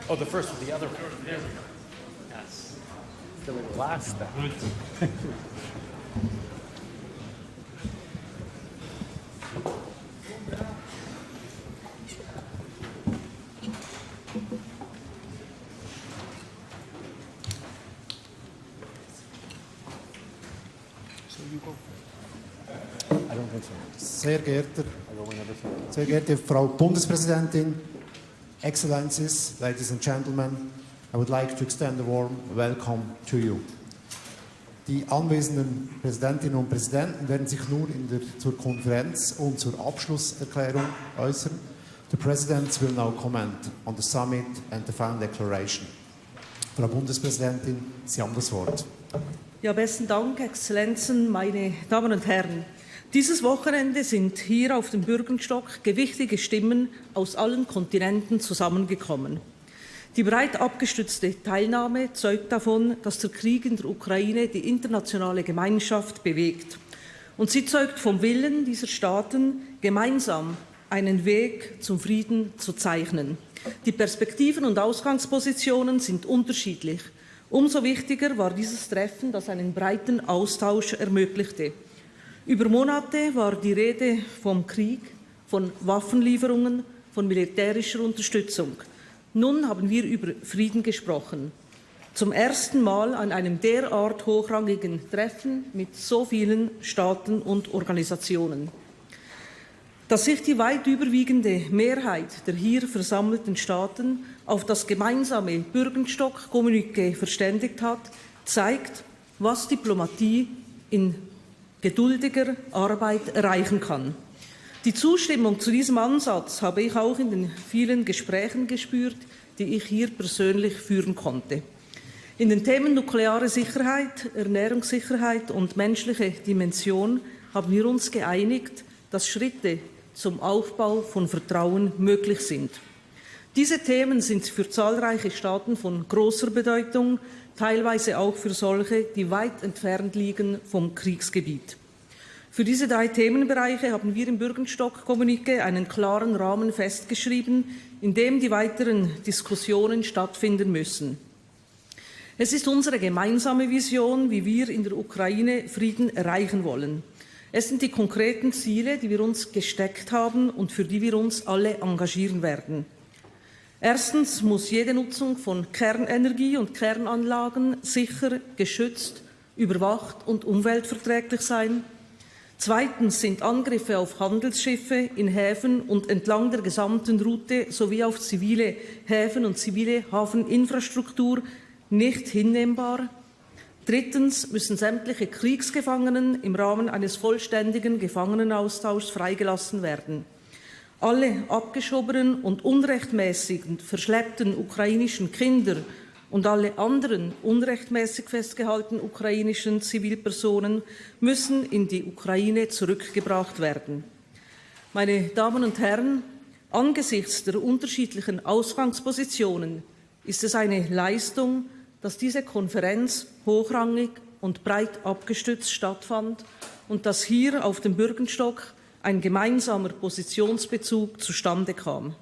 Oh, the first with the other one. Yes. The last. Sehr geehrte Frau Bundespräsidentin, Excellencies, ladies and gentlemen, I would like to extend a warm welcome to you. Die anwesenden Präsidentinnen und Präsidenten werden sich nun zur Konferenz und zur Abschlusserklärung äußern. The presidents will now comment on the summit and the final declaration. Frau Bundespräsidentin, Sie haben das Wort. Ja, besten Dank, Exzellenzen, meine Damen und Herren. Dieses Wochenende sind hier auf dem Bürgenstok gewichtige Stimmen aus allen Kontinenten zusammengekommen. Die breit abgestützte Teilnahme zeugt davon, dass der Krieg in der Ukraine die internationale Gemeinschaft bewegt. Und sie zeugt vom Willen dieser Staaten, gemeinsam einen Weg zum Frieden zu zeichnen. Die Perspektiven und Ausgangspositionen sind unterschiedlich. Umso wichtiger war dieses Treffen, das einen breiten Austausch ermöglichte. Über Monate war die Rede vom Krieg, von Waffenlieferungen, von militärischer Unterstützung. Nun haben wir über Frieden gesprochen. Zum ersten Mal an einem derart hochrangigen Treffen mit so vielen Staaten und Organisationen. Dass sich die weit überwiegende Mehrheit der hier versammelten Staaten auf das gemeinsame Bürgenstok kommünike verständigt hat, zeigt, was Diplomatie in geduldiger Arbeit erreichen kann. Die Zustimmung zu diesem Ansatz habe ich auch in den vielen Gesprächen gespürt, die ich hier persönlich führen konnte. In den Themen nukleare Sicherheit, Ernährungssicherheit und menschliche Dimension haben wir uns geeinigt, dass Schritte zum Aufbau von Vertrauen möglich sind. Diese Themen sind für zahlreiche Staaten von großer Bedeutung, teilweise auch für solche, die weit entfernt liegen vom Kriegsgebiet. Für diese 3 Themenbereiche haben wir im Bürgenstok-Kommunique einen klaren Rahmen festgeschrieben, in dem die weiteren Diskussionen stattfinden müssen. Es ist unsere gemeinsame Vision, wie wir in der Ukraine Frieden erreichen wollen. Es sind die konkreten Ziele, die wir uns gesteckt haben und für die wir uns alle engagieren werden. Erstens muss jede Nutzung von Kernenergie und Kernanlagen sicher, geschützt, überwacht und umweltverträglich sein. Zweitens sind Angriffe auf Handelsschiffe in Häfen und entlang der gesamten Route sowie auf zivile Häfen und zivile Hafeninfrastruktur nicht hinnehmbar. Drittens müssen sämtliche Kriegsgefangenen im Rahmen eines vollständigen Gefangenenaustauschs freigelassen werden. Alle abgeschobenen und unrechtmäßig verschleppten ukrainischen Kinder und alle anderen unrechtmäßig festgehaltenen ukrainischen Zivilpersonen müssen in die Ukraine zurückgebracht werden. Meine Damen und Herren, angesichts der unterschiedlichen Ausgangspositionen ist es eine Leistung, dass diese Konferenz hochrangig und breit abgestützt stattfand und dass hier auf dem Bürgenstok ein gemeinsamer Positionsbezug zustande kam.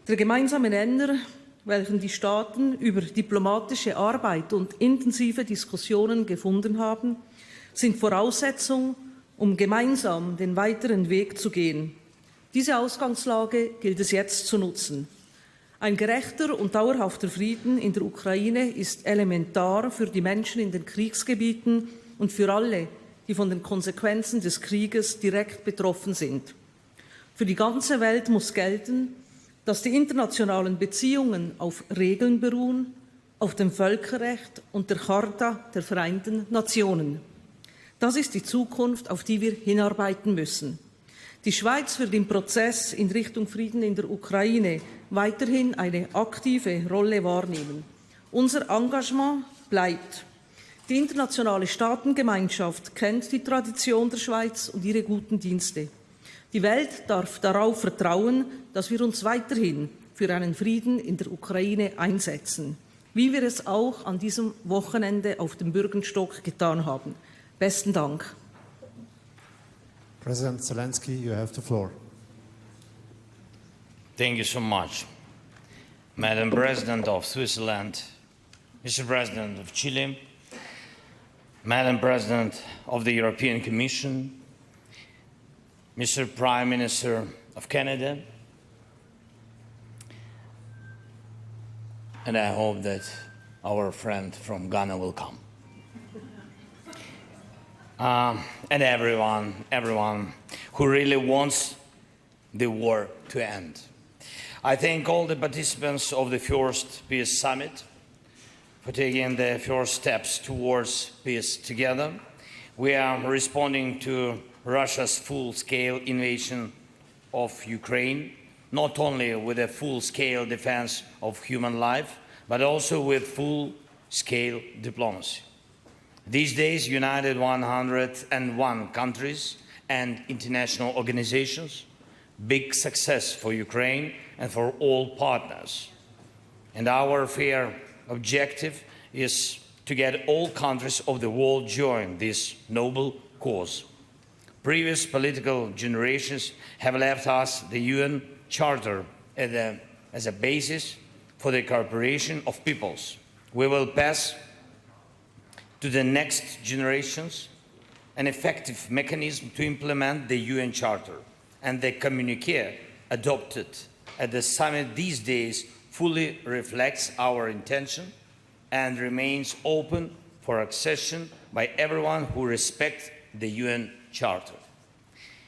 Der gemeinsame Nenner, welchen die Staaten über diplomatische Arbeit und intensive Diskussionen gefunden haben, sind Voraussetzung, um gemeinsam den weiteren Weg zu gehen. Diese Ausgangslage gilt es jetzt zu nutzen. Ein gerechter und dauerhafter Frieden in der Ukraine ist elementar für die Menschen in den Kriegsgebieten und für alle, die von den Konsequenzen des Krieges direkt betroffen sind. Für die ganze Welt muss gelten, dass die internationalen Beziehungen auf Regeln beruhen, auf dem Völkerrecht und der Charta der Vereinten Nationen. Das ist die Zukunft, auf die wir hinarbeiten müssen. Die Schweiz wird im Prozess in Richtung Frieden in der Ukraine weiterhin eine aktive Rolle wahrnehmen. Unser Engagement bleibt. Die internationale Staatengemeinschaft kennt die Tradition der Schweiz und ihre guten Dienste. Die Welt darf darauf vertrauen, dass wir uns weiterhin für einen Frieden in der Ukraine einsetzen, wie wir es auch an diesem Wochenende auf dem Bürgenstok getan haben. Besten Dank. President Zelensky, you have the floor. Thank you so much. Madam President of Switzerland, Mr. President of Chile, Madam President of the European Commission, Mr. Prime Minister of Canada, and I hope that our friend from Ghana will come. And everyone who really wants the war to end. I thank all the participants of the first Peace Summit for taking the first steps towards peace together. We are responding to Russia's full-scale invasion of Ukraine, not only with a full-scale defense of human life, but also with full-scale diplomacy. These days, united 101 countries and international organizations, big success for Ukraine and for all partners. And our fair objective is to get all countries of the world join this noble cause. Previous political generations have left us the UN Charter as a basis for the cooperation of peoples. We will pass to the next generations an effective mechanism to implement the UN Charter, and the communique adopted at the summit these days fully reflects our intention and remains open for accession by everyone who respects the UN Charter.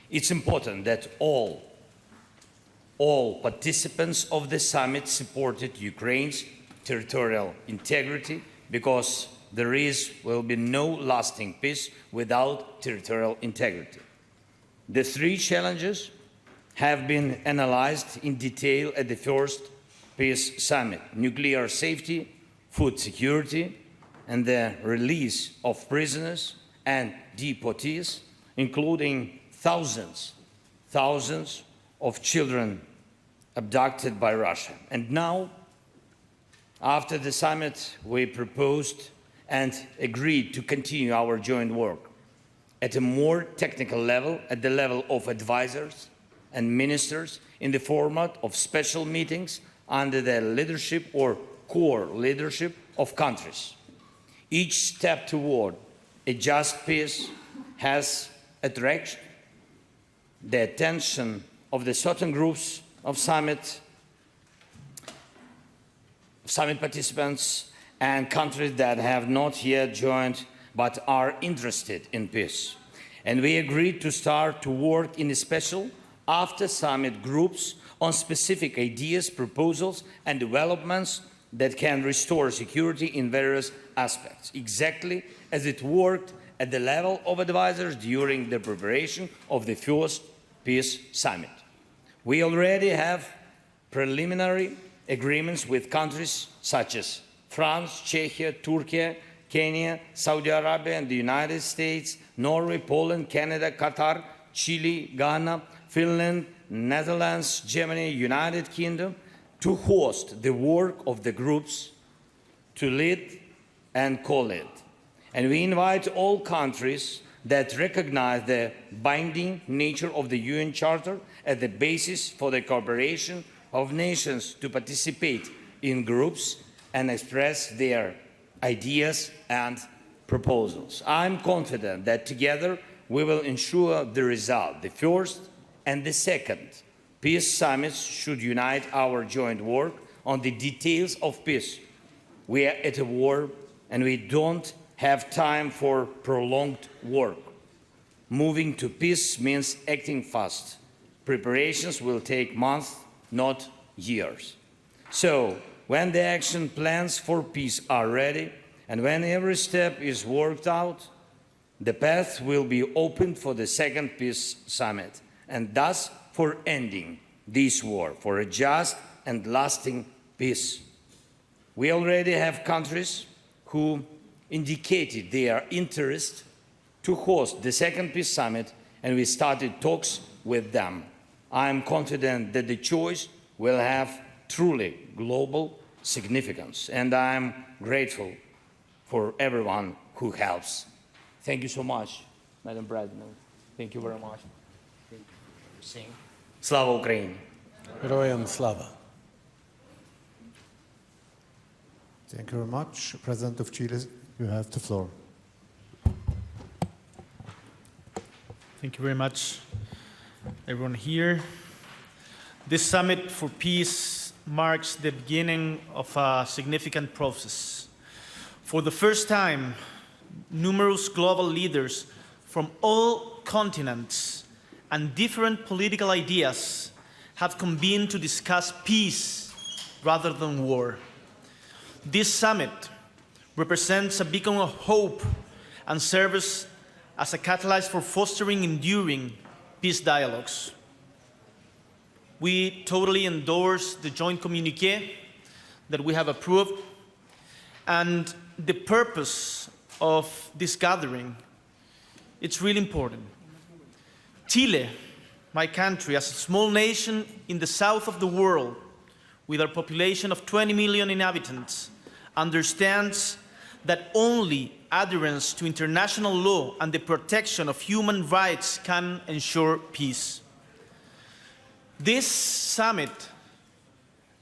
It's important that all participants of the summit supported Ukraine's territorial integrity, because there will be no lasting peace without territorial integrity. The three challenges have been analyzed in detail at the first Peace Summit: nuclear safety, food security, and the release of prisoners and deportees, including thousands of children abducted by Russia. And now, after the summit, we proposed and agreed to continue our joint work at a more technical level, at the level of advisors and ministers, in the format of special meetings under the leadership or core leadership of countries. Each step toward a just peace has attracted the attention of the certain groups of summit participants and countries that have not yet joined but are interested in peace. And we agreed to start to work in a special after-summit groups on specific ideas, proposals, and developments that can restore security in various aspects, exactly as it worked at the level of advisors during the preparation of the first Peace Summit. We already have preliminary agreements with countries such as France, Czechia, Turkey, Kenya, Saudi Arabia, and the United States, Norway, Poland, Canada, Qatar, Chile, Ghana, Finland, Netherlands, Germany, United Kingdom, to host the work of the groups, to lead and co-lead. And we invite all countries that recognize the binding nature of the UN Charter as the basis for the cooperation of nations to participate in groups and express their ideas and proposals. I'm confident that together we will ensure the result. The first and the second peace summits should unite our joint work on the details of peace. We are at a war and we don't have time for prolonged work. Moving to peace means acting fast. Preparations will take months, not years. So, when the action plans for peace are ready and when every step is worked out, the path will be opened for the second peace summit, and thus for ending this war, for a just and lasting peace. We already have countries who indicated their interest to host the second peace summit, and we started talks with them. I am confident that the choice will have truly global significance, and I am grateful for everyone who helps. Thank you so much, Madam President. Thank you very much. Slava Ukraini! Героям слава! Thank you very much. President of Chile, you have the floor. Thank you very much, everyone here. This Summit for Peace marks the beginning of a significant process. For the first time, numerous global leaders from all continents and different political ideas have convened to discuss peace rather than war. This summit represents a beacon of hope and serves as a catalyst for fostering enduring peace dialogues. We totally endorse the joint communique that we have approved, and the purpose of this gathering, it's really important. Chile, my country, as a small nation in the south of the world, with a population of 20 million inhabitants, understands that only adherence to international law and the protection of human rights can ensure peace. This summit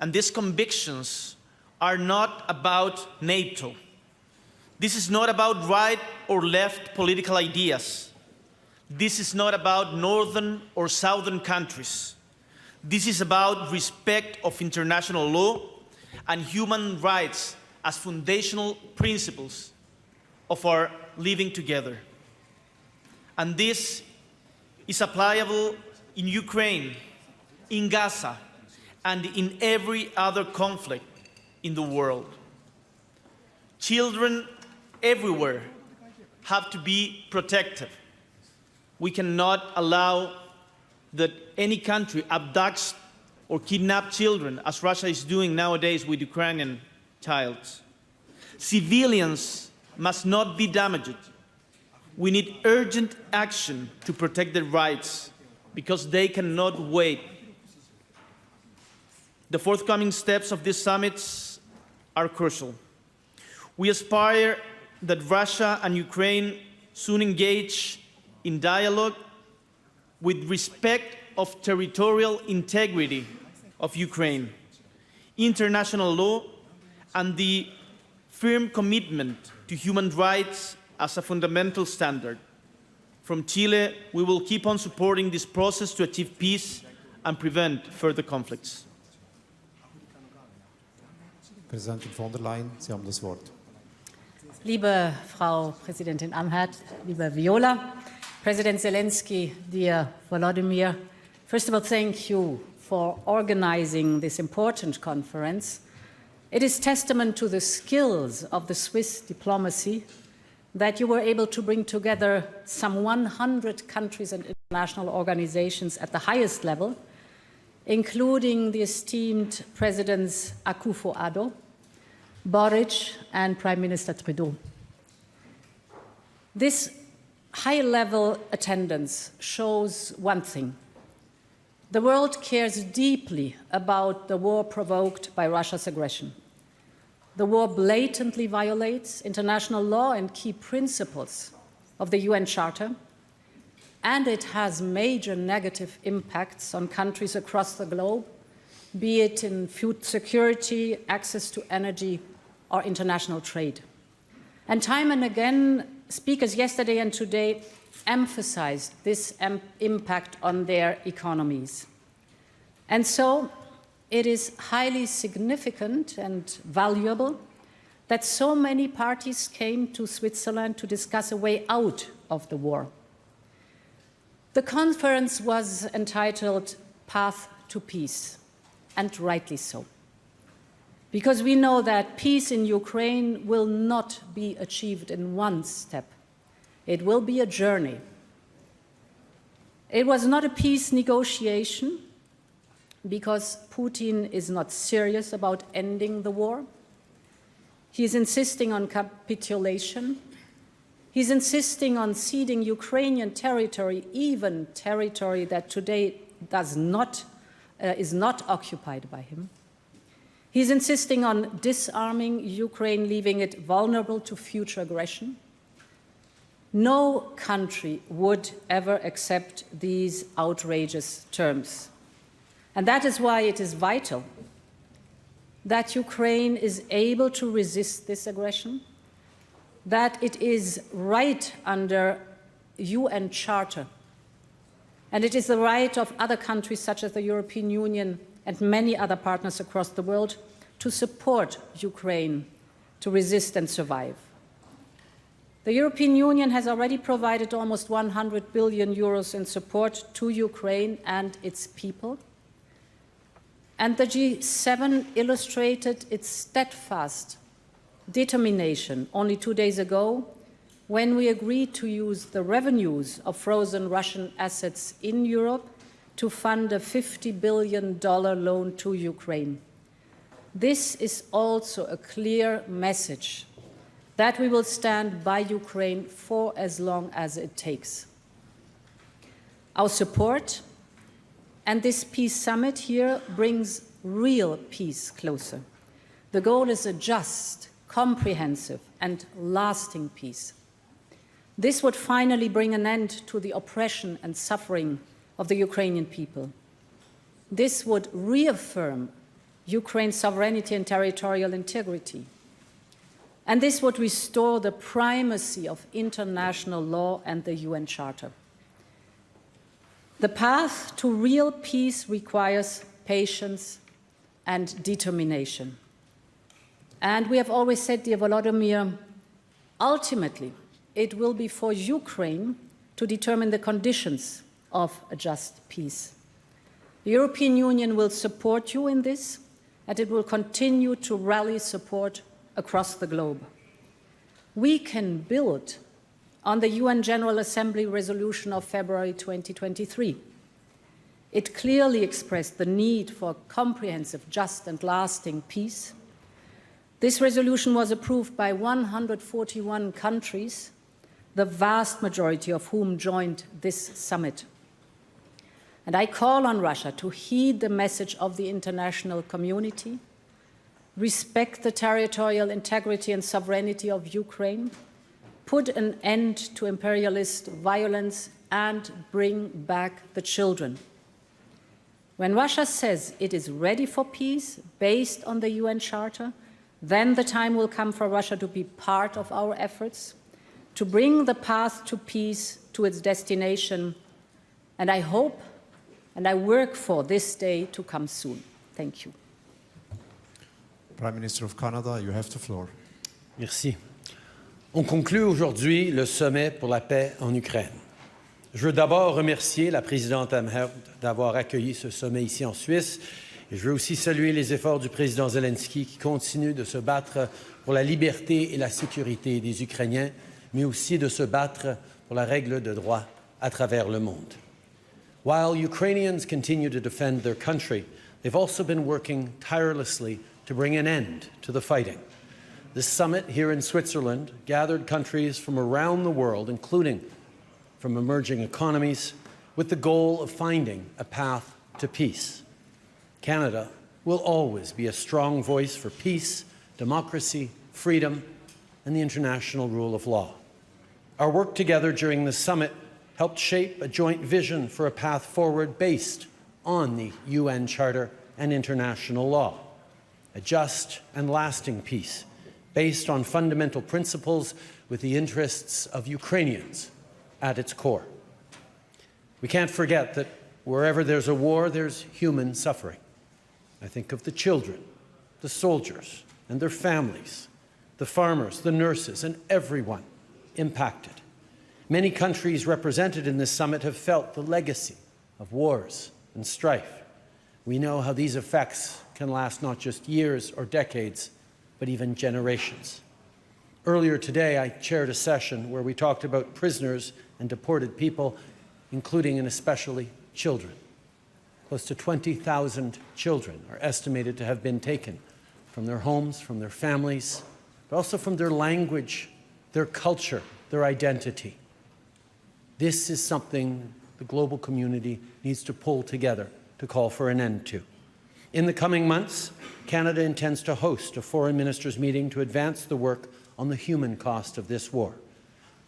and these convictions are not about NATO. This is not about right or left political ideas. This is not about northern or southern countries. This is about respect of international law and human rights as foundational principles of our living together. And this is applicable in Ukraine, in Gaza, and in every other conflict in the world. Children everywhere have to be protected. We cannot allow that any country abducts or kidnaps children, as Russia is doing nowadays with Ukrainian child. Civilians must not be damaged. We need urgent action to protect their rights because they cannot wait. The forthcoming steps of these summits are crucial. We aspire that Russia and Ukraine soon engage in dialogue with respect of territorial integrity of Ukraine, international law, and the firm commitment to human rights as a fundamental standard. From Chile, we will keep on supporting this process to achieve peace and prevent further conflicts. Präsidentin von der Leyen, Sie haben das Wort. Liebe Frau Präsidentin Amherd, liebe Viola, President Zelensky, dear Volodymyr, first of all, thank you for organizing this important conference. It is testament to the skills of the Swiss diplomacy that you were able to bring together some 100 countries and international organizations at the highest level, including the esteemed Presidents Akufo-Addo, Boric, and Prime Minister Trudeau. This high-level attendance shows one thing. The world cares deeply about the war provoked by Russia's aggression. The war blatantly violates international law and key principles of the UN Charter, and it has major negative impacts on countries across the globe, be it in food security, access to energy, or international trade. And time and again, speakers yesterday and today emphasized this impact on their economies. And so it is highly significant and valuable that so many parties came to Switzerland to discuss a way out of the war. The conference was entitled Path to Peace, and rightly so, because we know that peace in Ukraine will not be achieved in one step. It will be a journey. It was not a peace negotiation because Putin is not serious about ending the war. He is insisting on capitulation. He's insisting on ceding Ukrainian territory, even territory that today is not occupied by him. He's insisting on disarming Ukraine, leaving it vulnerable to future aggression. No country would ever accept these outrageous terms. And that is why it is vital that Ukraine is able to resist this aggression, that it is right under UN Charter, and it is the right of other countries such as the European Union and many other partners across the world to support Ukraine to resist and survive. The European Union has already provided almost 100 billion euros in support to Ukraine and its people. And the G7 illustrated its steadfast determination only 2 days ago when we agreed to use the revenues of frozen Russian assets in Europe to fund a $50 billion loan to Ukraine. This is also a clear message that we will stand by Ukraine for as long as it takes. Our support and this peace summit here brings real peace closer. The goal is a just, comprehensive, and lasting peace. This would finally bring an end to the oppression and suffering of the Ukrainian people. This would reaffirm Ukraine's sovereignty and territorial integrity. And this would restore the primacy of international law and the UN Charter. The path to real peace requires patience and determination. And we have always said, dear Volodymyr, ultimately, it will be for Ukraine to determine the conditions of a just peace. The European Union will support you in this, and it will continue to rally support across the globe. We can build on the UN General Assembly resolution of February 2023. It clearly expressed the need for comprehensive, just and lasting peace. This resolution was approved by 141 countries, the vast majority of whom joined this summit. And I call on Russia to heed the message of the international community, respect the territorial integrity and sovereignty of Ukraine, put an end to imperialist violence, and bring back the children. When Russia says it is ready for peace based on the UN Charter, then the time will come for Russia to be part of our efforts, to bring the path to peace to its destination. And I hope and I work for this day to come soon. Thank you. Prime Minister of Canada, you have the floor. Merci. On conclut aujourd'hui le sommet pour la paix en Ukraine. Je veux d'abord remercier la présidente Amherd d'avoir accueilli ce sommet ici en Suisse. Et je veux aussi saluer les efforts du président Zeleński qui continue de se battre pour la liberté et la sécurité des Ukrainiens, mais aussi de se battre pour la règle de droit à travers le monde. While Ukrainians continue to defend their country, they've also been working tirelessly to bring an end to the fighting. This summit here in Switzerland gathered countries from around the world, including from emerging economies, with the goal of finding a path to peace. Canada will always be a strong voice for peace, democracy, freedom, and the international rule of law. Our work together during the summit helped shape a joint vision for a path forward based on the UN Charter and international law. A just and lasting peace based on fundamental principles with the interests of Ukrainians at its core. We can't forget that wherever there's a war, there's human suffering. I think of the children, the soldiers and their families, the farmers, the nurses, and everyone impacted. Many countries represented in this summit have felt the legacy of wars and strife. We know how these effects can last not just years or decades, but even generations. Earlier today, I chaired a session where we talked about prisoners and deported people, including and especially children. Close to 20,000 children are estimated to have been taken from their homes, from their families, but also from their language, their culture, their identity. This is something the global community needs to pull together to call for an end to. In the coming months, Canada intends to host a foreign ministers' meeting to advance the work on the human cost of this war.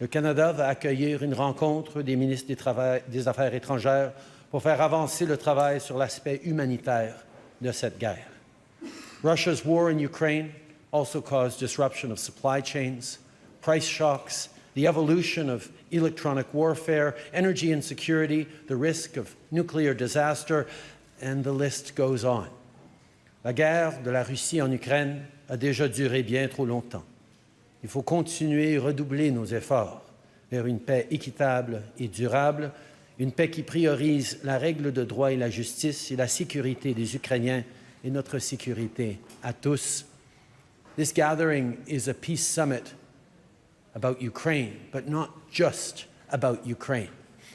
Le Canada va accueillir une rencontre des ministres des Affaires étrangères pour faire avancer le travail sur l'aspect humanitaire de cette guerre. Russia's war in Ukraine also caused disruption of supply chains, price shocks, the evolution of electronic warfare, energy insecurity, the risk of nuclear disaster, and the list goes on. La guerre de la Russie en Ukraine a déjà duré bien trop longtemps. Il faut continuer et redoubler nos efforts vers une paix équitable et durable, une paix qui priorise la règle de droit et la justice et la sécurité des Ukrainiens et notre sécurité à tous. This gathering is a peace summit about Ukraine, but not just about Ukraine.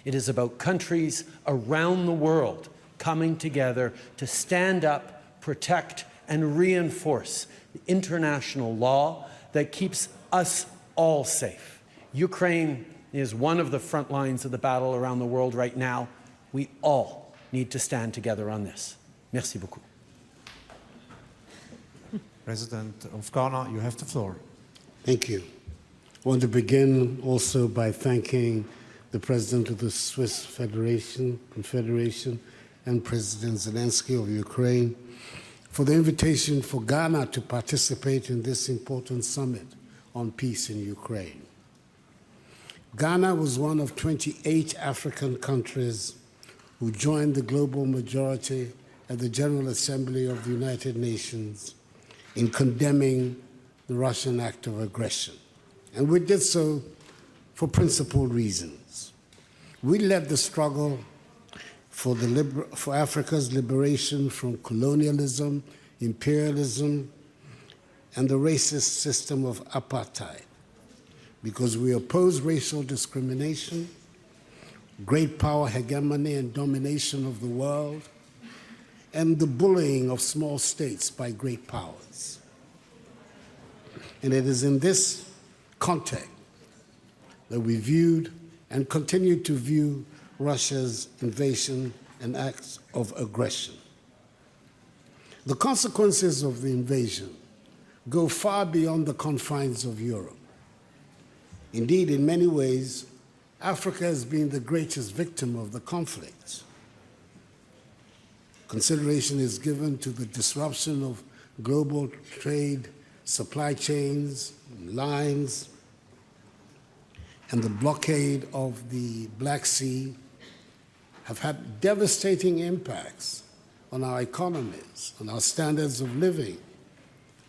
It is about countries around the world coming together to stand up, protect, and reinforce the international law that keeps us all safe. Ukraine is one of the front lines of the battle around the world right now. We all need to stand together on this. Merci beaucoup. President of Ghana, you have the floor. Thank you. I want to begin also by thanking the President of the Swiss Confederation and President Zelensky of Ukraine for the invitation for Ghana to participate in this important summit on peace in Ukraine. Ghana was one of 28 African countries who joined the global majority at the General Assembly of the United Nations in condemning the Russian act of aggression. And we did so for principled reasons. We led the struggle for Africa's liberation from colonialism, imperialism, and the racist system of apartheid, because we oppose racial discrimination, great power hegemony and domination of the world, and the bullying of small states by great powers. And it is in this context that we viewed and continue to view Russia's invasion and acts of aggression. The consequences of the invasion go far beyond the confines of Europe. Indeed, in many ways, Africa has been the greatest victim of the conflict. Consideration is given to the disruption of global trade, supply chains, lines, and the blockade of the Black Sea have had devastating impacts on our economies, on our standards of living.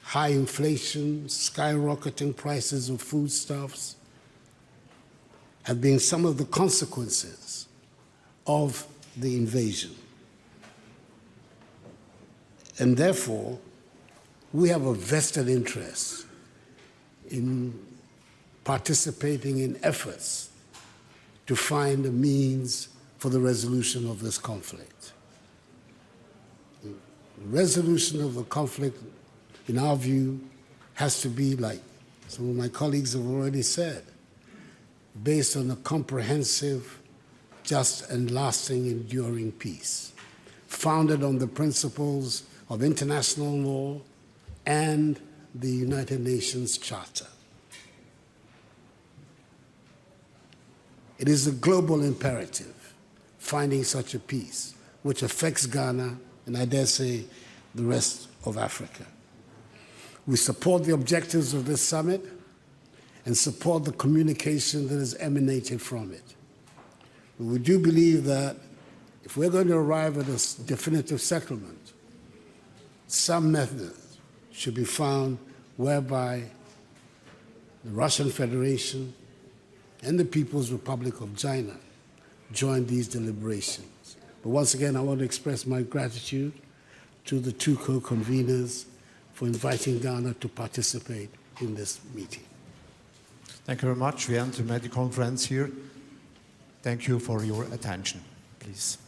High inflation, skyrocketing prices of foodstuffs have been some of the consequences of the invasion. And therefore, we have a vested interest in participating in efforts to find a means for the resolution of this conflict. The resolution of the conflict, in our view, has to be, like some of my colleagues have already said, based on a comprehensive, just and lasting, enduring peace, founded on the principles of international law and the United Nations Charter. It is a global imperative, finding such a peace, which affects Ghana and, I dare say, the rest of Africa. We support the objectives of this summit and support the communication that has emanated from it. But we do believe that if we're going to arrive at a definitive settlement, some method should be found whereby the Russian Federation and the People's Republic of China join these deliberations. But once again, I want to express my gratitude to the two co-conveners for inviting Ghana to participate in this meeting. Thank you very much. We end the media conference here. Thank you for your attention. Please.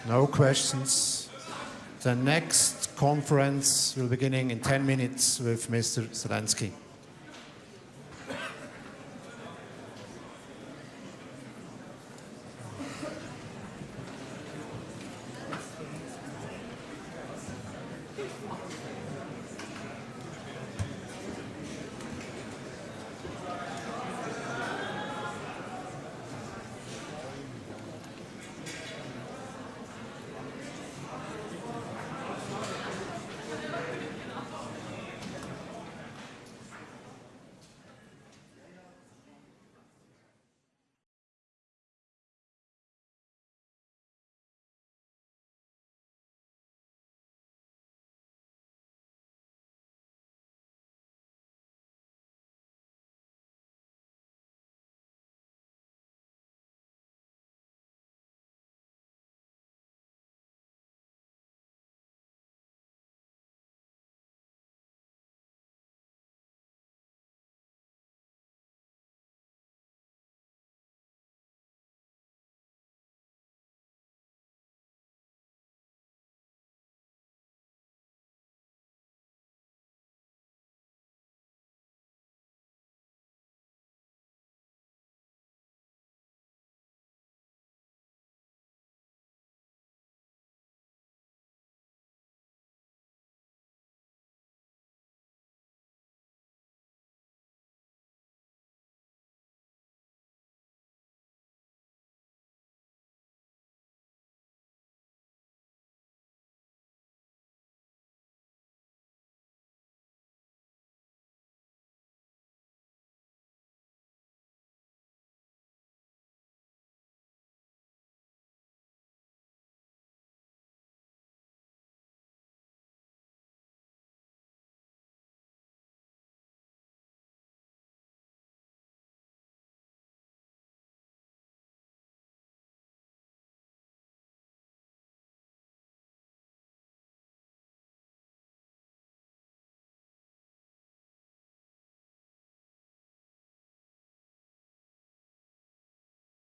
No questions. The next conference will begin in 10 minutes with Mr. Zelensky.